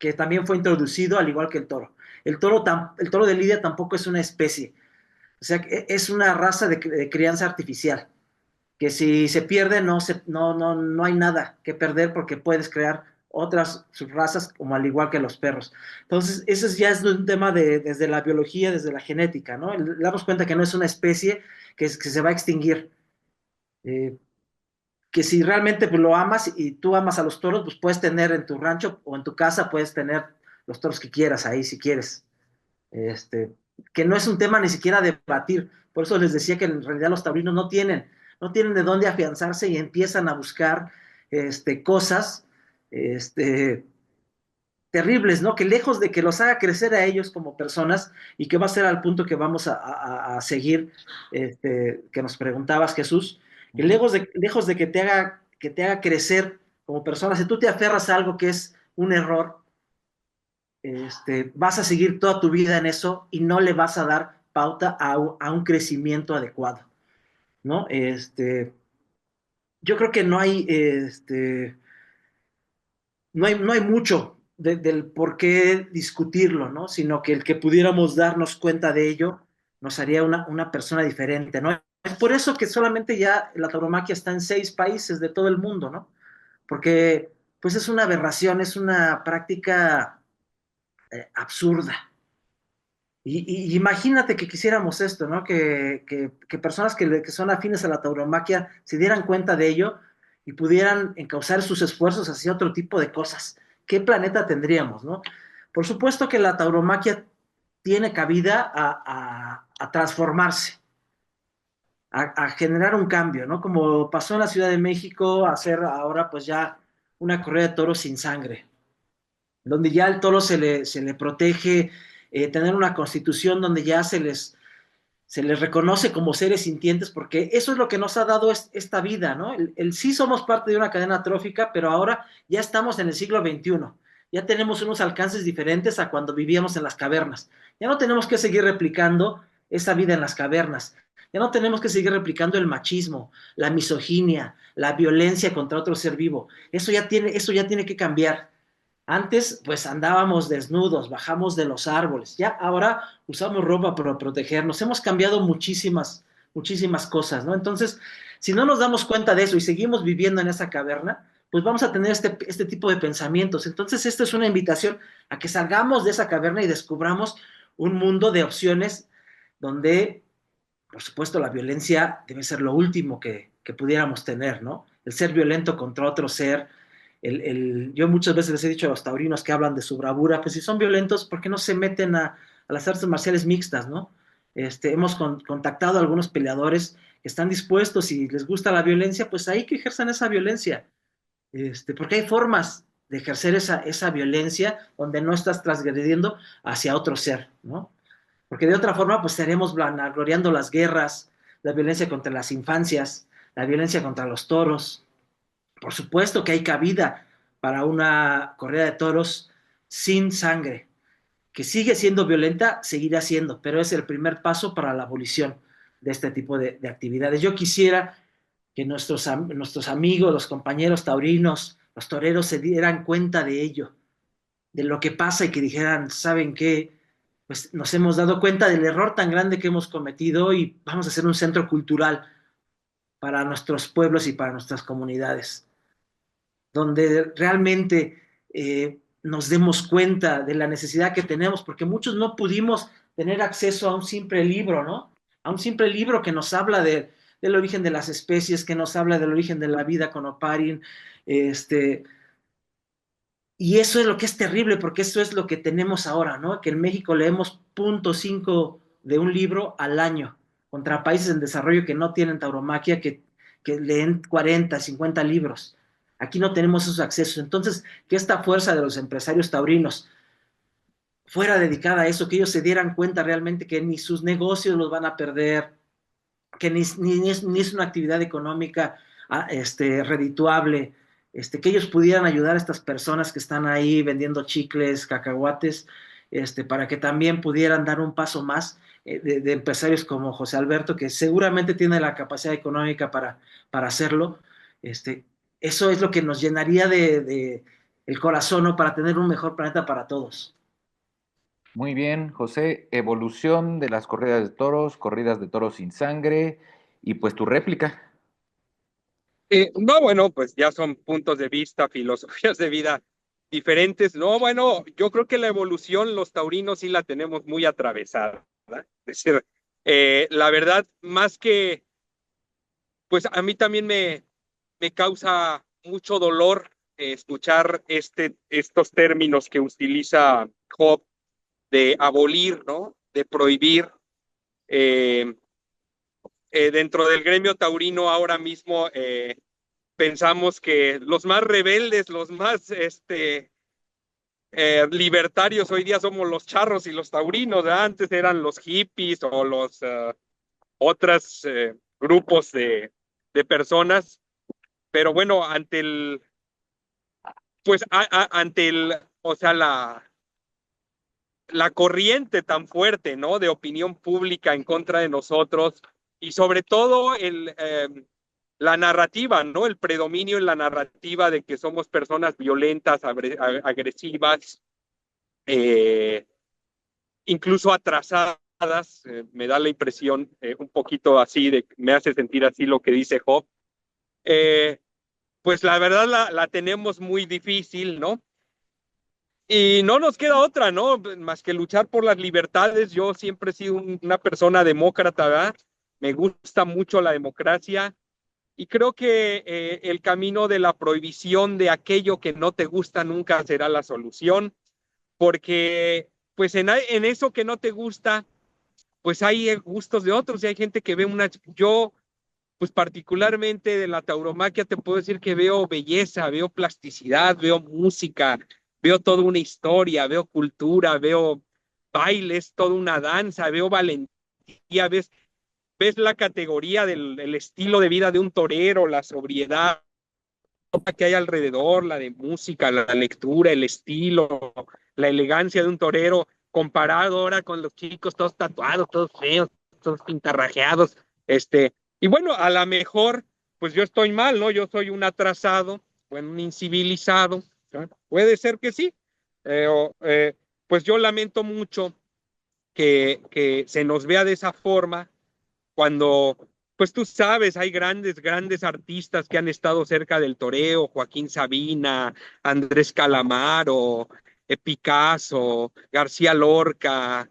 S1: que también fue introducido al igual que el toro. El toro de Lidia tampoco es una especie, o sea, es una raza de crianza artificial, que si se pierde no hay nada que perder porque puedes crear otras subrazas como al igual que los perros. Entonces, eso ya es un tema desde la biología, desde la genética, ¿no? Le damos cuenta que no es una especie que se va a extinguir. Eh, que si realmente pues, lo amas y tú amas a los toros, pues puedes tener en tu rancho o en tu casa, puedes tener los toros que quieras ahí si quieres. Este, que no es un tema ni siquiera de debatir. Por eso les decía que en realidad los taurinos no tienen de dónde afianzarse y empiezan a buscar cosas este, terribles, ¿no? Que lejos de que los haga crecer a ellos como personas y que va a ser al punto que vamos a seguir, que nos preguntabas, Jesús, que lejos de que te haga crecer como persona, si tú te aferras a algo que es un error, vas a seguir toda tu vida en eso y no le vas a dar pauta a un crecimiento adecuado, ¿no? Yo creo que no hay mucho del por qué discutirlo, ¿no? Sino que el que pudiéramos darnos cuenta de ello nos haría una persona diferente, ¿no? Es por eso que solamente ya la tauromaquia está en 6 países de todo el mundo, ¿no? Porque pues es una aberración, es una práctica absurda. Y imagínate que quisiéramos esto, ¿no? Que personas que son afines a la tauromaquia se dieran cuenta de ello y pudieran encauzar sus esfuerzos hacia otro tipo de cosas. ¿Qué planeta tendríamos, no? Por supuesto que la tauromaquia tiene cabida a transformarse, a generar un cambio, ¿no? Como pasó en la Ciudad de México, a hacer ahora pues ya una corrida de toros sin sangre, donde ya el toro se le protege, tener una constitución donde ya se les reconoce como seres sintientes, porque eso es lo que nos ha dado esta vida, ¿no? Sí somos parte de una cadena trófica, pero ahora ya estamos en el siglo XXI, ya tenemos unos alcances diferentes a cuando vivíamos en las cavernas, ya no tenemos que seguir replicando esa vida en las cavernas, ya no tenemos que seguir replicando el machismo, la misoginia, la violencia contra otro ser vivo, eso ya tiene que cambiar. Antes, pues andábamos desnudos, bajamos de los árboles. Ya ahora usamos ropa para protegernos. Hemos cambiado muchísimas cosas, ¿no? Entonces, si no nos damos cuenta de eso y seguimos viviendo en esa caverna, pues vamos a tener este tipo de pensamientos. Entonces, esta es una invitación a que salgamos de esa caverna y descubramos un mundo de opciones donde, por supuesto, la violencia debe ser lo último que pudiéramos tener, ¿no? El ser violento contra otro ser, yo muchas veces les he dicho a los taurinos que hablan de su bravura, pues si son violentos, ¿por qué no se meten a las artes marciales mixtas, ¿no? Hemos contactado a algunos peleadores que están dispuestos y les gusta la violencia, pues ahí que ejerzan esa violencia, porque hay formas de ejercer esa violencia donde no estás transgrediendo hacia otro ser, ¿no? Porque de otra forma, pues estaremos vanagloriando las guerras, la violencia contra las infancias, la violencia contra los toros, por supuesto que hay cabida para una corrida de toros sin sangre, que sigue siendo violenta, seguirá siendo, pero es el primer paso para la abolición de este tipo de actividades. Yo quisiera que nuestros amigos, los compañeros taurinos, los toreros se dieran cuenta de ello, de lo que pasa y que dijeran, ¿saben qué? Pues nos hemos dado cuenta del error tan grande que hemos cometido y vamos a hacer un centro cultural para nuestros pueblos y para nuestras comunidades donde realmente nos demos cuenta de la necesidad que tenemos, porque muchos no pudimos tener acceso a un simple libro, ¿no? a un simple libro que nos habla del origen de las especies, que nos habla del origen de la vida con Oparin, este, y eso es lo que es terrible, porque eso es lo que tenemos ahora, ¿no? Que en México leemos 0.5 de un libro al año, contra países en desarrollo que no tienen tauromaquia, que leen 40, 50 libros. Aquí no tenemos esos accesos. Entonces, que esta fuerza de los empresarios taurinos fuera dedicada a eso, que ellos se dieran cuenta realmente que ni sus negocios los van a perder, que ni es una actividad económica redituable, que ellos pudieran ayudar a estas personas que están ahí vendiendo chicles, cacahuates, para que también pudieran dar un paso más de empresarios como José Alberto, que seguramente tiene la capacidad económica para hacerlo. Eso es lo que nos llenaría de el corazón, ¿no? Para tener un mejor planeta para todos.
S3: Muy bien, José. Evolución de las corridas de toros sin sangre y pues tu réplica.
S2: No, bueno, pues ya son puntos de vista, filosofías de vida diferentes. No, bueno, yo creo que la evolución, los taurinos sí la tenemos muy atravesada, ¿verdad? Es decir, la verdad, más que, pues a mí también me causa mucho dolor escuchar estos términos que utiliza Job de abolir, ¿no? De prohibir. Eh, Dentro del gremio taurino ahora mismo pensamos que los más rebeldes, los más libertarios hoy día somos los charros y los taurinos, ¿verdad? Antes eran los hippies o los otros grupos de personas, pero bueno, ante el, pues ante el, o sea, la corriente tan fuerte, ¿no? De opinión pública en contra de nosotros y sobre todo la narrativa, ¿no? El predominio en la narrativa de que somos personas violentas, agresivas, eh, incluso atrasadas. Me da la impresión un poquito así, me hace sentir así lo que dice Job. Eh, pues la verdad la tenemos muy difícil, ¿no? Y no nos queda otra, ¿no? Más que luchar por las libertades. Yo siempre he sido una persona demócrata, ¿verdad? Me gusta mucho la democracia y creo que el camino de la prohibición de aquello que no te gusta nunca será la solución, porque pues en eso que no te gusta, pues hay gustos de otros y hay gente que ve yo pues particularmente de la tauromaquia te puedo decir que veo belleza, veo plasticidad, veo música, veo toda una historia, veo cultura, veo bailes, toda una danza, veo valentía, ves la categoría del estilo de vida de un torero, la sobriedad que hay alrededor, la de música, la lectura, el estilo, la elegancia de un torero, comparado ahora con los chicos todos tatuados, todos feos, todos pintarrajeados, y bueno, a lo mejor, pues yo estoy mal, ¿no? Yo soy un atrasado, bueno, un incivilizado, ¿no? Puede ser que sí, pues yo lamento mucho que se nos vea de esa forma, cuando, pues tú sabes, hay grandes artistas que han estado cerca del toreo, Joaquín Sabina, Andrés Calamaro, Picasso, García Lorca,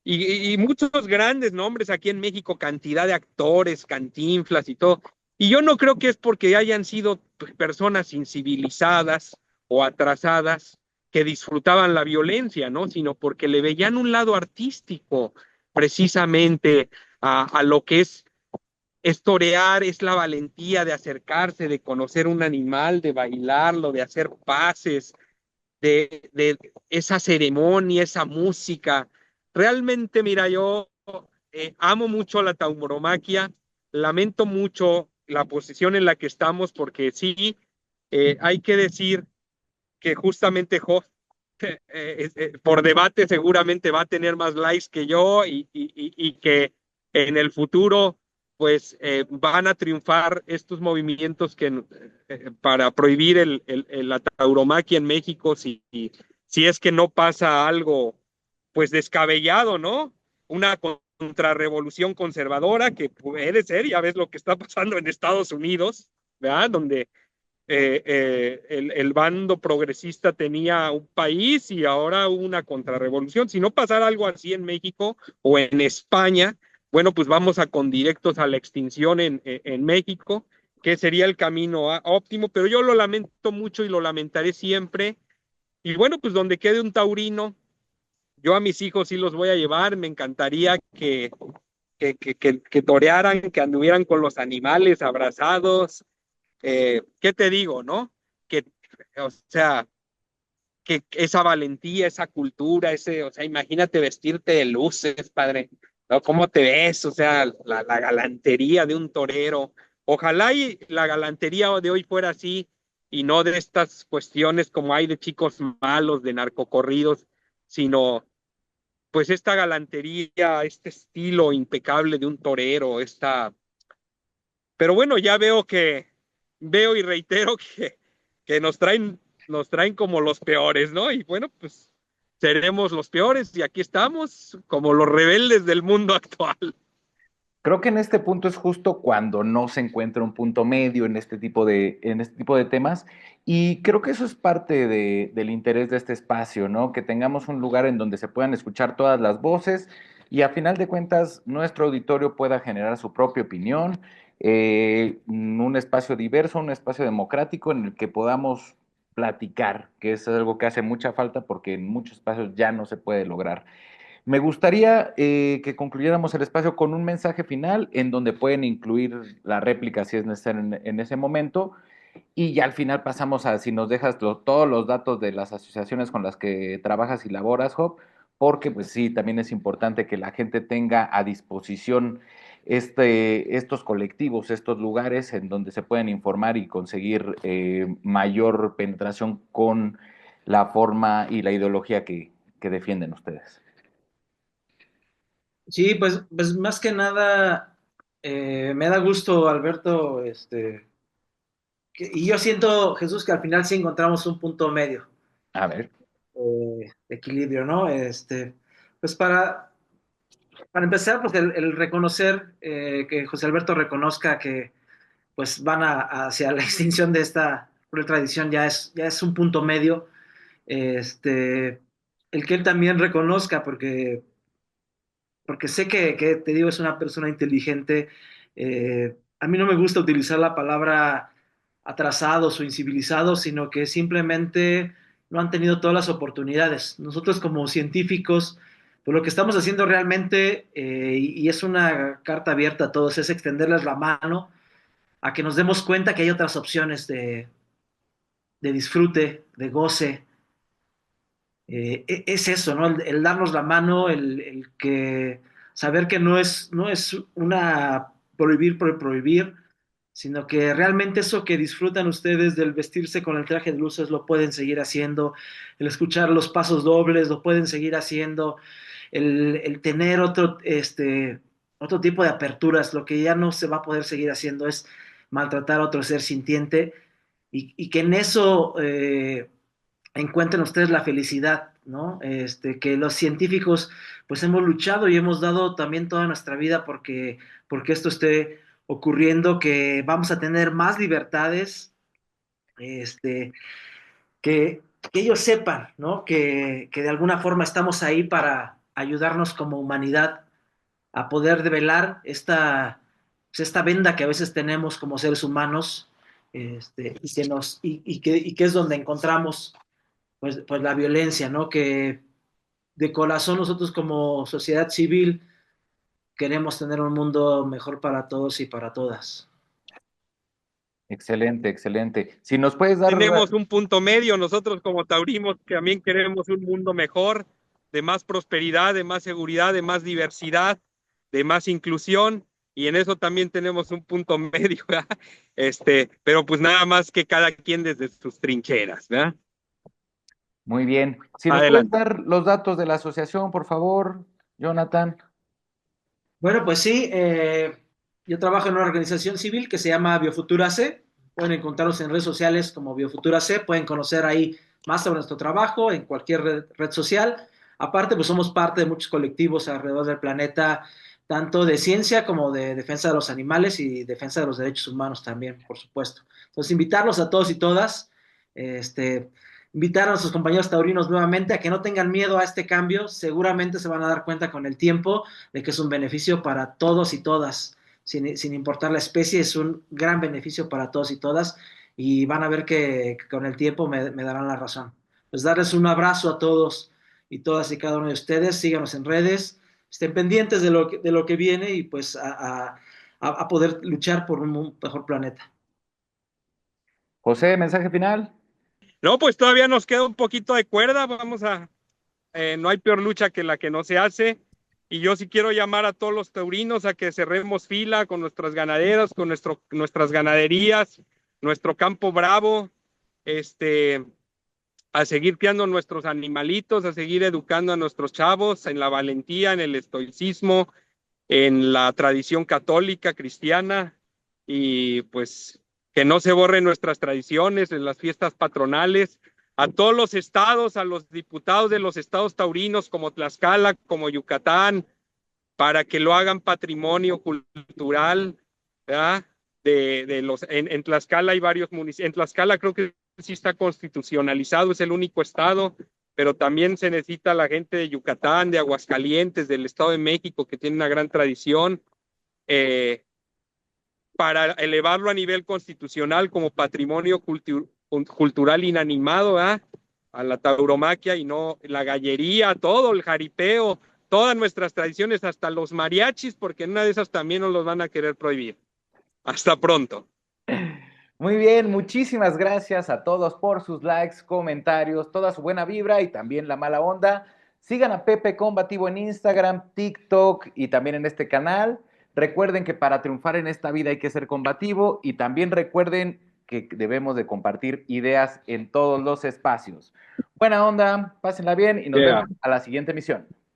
S2: y muchos grandes nombres aquí en México, cantidad de actores, Cantinflas y todo. Y yo no creo que es porque hayan sido personas incivilizadas o atrasadas que disfrutaban la violencia, ¿no? Sino porque le veían un lado artístico, precisamente a lo que es torear, es la valentía de acercarse, de conocer un animal, de bailarlo, de hacer pases, de esa ceremonia, esa música. Realmente, mira, yo amo mucho la tauromaquia, lamento mucho la posición en la que estamos, porque sí, hay que decir que justamente Hoff, por debate seguramente va a tener más likes que yo y que en el futuro pues van a triunfar estos movimientos para prohibir la tauromaquia en México si es que no pasa algo pues descabellado, ¿no? Una contrarrevolución conservadora que puede ser, ya ves lo que está pasando en Estados Unidos, ¿verdad? Donde el bando progresista tenía un país y ahora hubo una contrarrevolución. Si no pasara algo así en México o en España, bueno, pues vamos a con directos a la extinción en México, que sería el camino óptimo, pero yo lo lamento mucho y lo lamentaré siempre. Y bueno, pues donde quede un taurino, yo a mis hijos sí los voy a llevar, me encantaría que torearan, que anduvieran con los animales abrazados. ¿Qué te digo, no? Que, o sea, que esa valentía, esa cultura, o sea, imagínate vestirte de luces, padre, ¿no? ¿Cómo te ves? O sea, la galantería de un torero. Ojalá y la galantería de hoy fuera así y no de estas cuestiones como hay de chicos malos, de narcocorridos, sino pues esta galantería, este estilo impecable de un torero, pero bueno, ya veo y reitero que nos traen como los peores, ¿no? Y bueno, pues seremos los peores y aquí estamos como los rebeldes del mundo actual.
S3: Creo que en este punto es justo cuando no se encuentra un punto medio en este tipo de temas, y creo que eso es parte del interés de este espacio, ¿no? Que tengamos un lugar en donde se puedan escuchar todas las voces y a final de cuentas nuestro auditorio pueda generar su propia opinión, un espacio diverso, un espacio democrático en el que podamos platicar, que es algo que hace mucha falta porque en muchos espacios ya no se puede lograr. Me gustaría que concluyéramos el espacio con un mensaje final en donde pueden incluir la réplica si es necesario en ese momento, y ya al final pasamos a si nos dejas todos los datos de las asociaciones con las que trabajas y laboras, Job, porque pues sí, también es importante que la gente tenga a disposición estos colectivos, estos lugares en donde se pueden informar y conseguir mayor penetración con la forma y la ideología que defienden ustedes.
S1: Sí, pues más que nada, me da gusto, Alberto, y yo siento, Jesús, que al final sí encontramos un punto medio
S3: A ver.
S1: de equilibrio, ¿no? Pues para empezar, pues el reconocer, que José Alberto reconozca que pues hacia la extinción de esta cruel tradición ya es un punto medio. El que él también reconozca, porque sé que, te digo, es una persona inteligente. A mí no me gusta utilizar la palabra atrasados o incivilizados, sino que simplemente no han tenido todas las oportunidades. Nosotros como científicos, pues lo que estamos haciendo realmente, y es una carta abierta a todos, es extenderles la mano a que nos demos cuenta que hay otras opciones de disfrute, de goce. Es eso, ¿no? El darnos la mano, el que saber que no es una prohibir por prohibir, sino que realmente eso que disfrutan ustedes del vestirse con el traje de luces lo pueden seguir haciendo, el escuchar los pasos dobles lo pueden seguir haciendo, el tener otro tipo de aperturas, lo que ya no se va a poder seguir haciendo es maltratar a otro ser sintiente, y que en eso encuentren ustedes la felicidad, ¿no? Que los científicos pues hemos luchado y hemos dado también toda nuestra vida porque esto esté ocurriendo, que vamos a tener más libertades, este, que ellos sepan, ¿no? Que de alguna forma estamos ahí para ayudarnos como humanidad a poder develar pues, esta venda que a veces tenemos como seres humanos, y que es donde encontramos pues la violencia, ¿no? Que de corazón nosotros como sociedad civil queremos tener un mundo mejor para todos y para todas.
S3: Excelente, excelente. Si nos puedes dar,
S2: Tenemos un punto medio, nosotros como taurinos que también queremos un mundo mejor, de más prosperidad, de más seguridad, de más diversidad, de más inclusión, y en eso también tenemos un punto medio, ¿verdad? Pero pues nada más que cada quien desde sus trincheras, ¿verdad?
S3: muy bien. Si nos puedes
S2: Adelante.
S3: dar los datos de la asociación, por favor, Jonathan.
S1: Bueno, pues sí, yo trabajo en una organización civil que se llama Biofutura C. Pueden encontrarnos en redes sociales como Biofutura C, pueden conocer ahí más sobre nuestro trabajo en cualquier red social. Aparte, pues somos parte de muchos colectivos alrededor del planeta, tanto de ciencia como de defensa de los animales y defensa de los derechos humanos también, por supuesto. Entonces, invitarlos a todos y todas. Este, invitar a nuestros compañeros taurinos nuevamente a que no tengan miedo a este cambio. Seguramente se van a dar cuenta con el tiempo de que es un beneficio para todos y todas, sin importar la especie, es un gran beneficio para todos y todas, y van a ver que con el tiempo me darán la razón. Pues darles un abrazo a todos y todas y cada uno de ustedes, síganos en redes, estén pendientes de lo que viene y pues a poder luchar por un mejor planeta.
S3: José, mensaje final.
S2: No, pues todavía nos queda un poquito de cuerda, no hay peor lucha que la que no se hace. Y yo sí quiero llamar a todos los taurinos a que cerremos fila con nuestras ganaderas, con nuestras ganaderías, nuestro campo bravo, a seguir criando nuestros animalitos, a seguir educando a nuestros chavos en la valentía, en el estoicismo, en la tradición católica, cristiana, y pues que no se borren nuestras tradiciones en las fiestas patronales. A todos los estados, a los diputados de los estados taurinos como Tlaxcala, como Yucatán, para que lo hagan patrimonio cultural, ¿verdad? En Tlaxcala hay varios municipios. En Tlaxcala creo que sí está constitucionalizado, es el único estado, pero también se necesita la gente de Yucatán, de Aguascalientes, del Estado de México, que tiene una gran tradición, para elevarlo a nivel constitucional como patrimonio cultural inanimado, ¿verdad? A la tauromaquia y no la gallería, todo, el jaripeo, todas nuestras tradiciones, hasta los mariachis, porque en una de esas también nos los van a querer prohibir. Hasta pronto.
S3: Muy bien, muchísimas gracias a todos por sus likes, comentarios, toda su buena vibra y también la mala onda. Sigan a Pepe Combativo en Instagram, TikTok y también en este canal. Recuerden que para triunfar en esta vida hay que ser combativo y también recuerden que debemos de compartir ideas en todos los espacios. Buena onda, pásenla bien y nos vemos a la siguiente emisión.